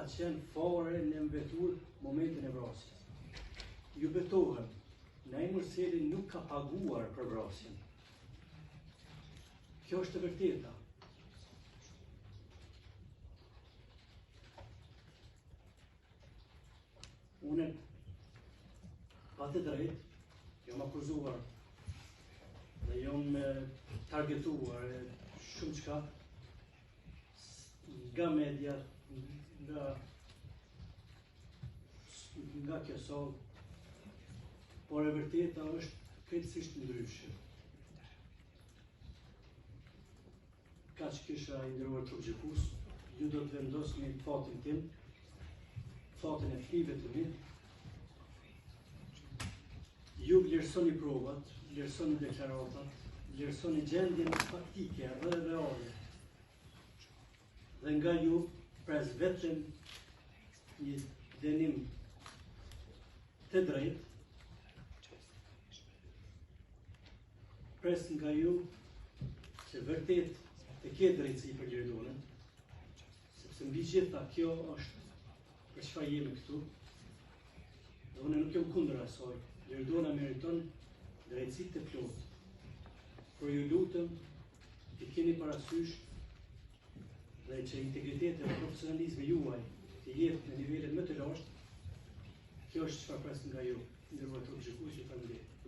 ka qenë fare në mbetur momentin e vrasjes. Ju betohem, Naimur Seli nuk ka paguar për vrasjen. Kjo është e vërteta. Unë pa të drejt, jam akuzuar dhe jam targetuar shumë qka nga media, nga kjo sot, por e vërteta është krejtësisht ndryshe. Ka që kisha i ndëruar të gjykus, ju do të vendosni fatin tim, fatin e flive të mi, ju vlerësoni provat, vlerësoni deklaratat, vlerësoni gjendjen faktike dhe reale. Dhe nga ju pres vetëm një dënim të drejt, pres nga ju që vërtet të ke drejtësi për Gjeridonën, sepse mbi gjitha kjo është për çfarë jemi këtu, dhe unë nuk jam kundër asaj. Gjeridona meriton drejtësi të plotë. Por ju lutem të keni parasysh dhe që integriteti dhe profesionalizmi juaj të jetë në nivelet më të lashtë, kjo është çfarë pres nga ju, ndërkohë të gjykuesi. Faleminderit.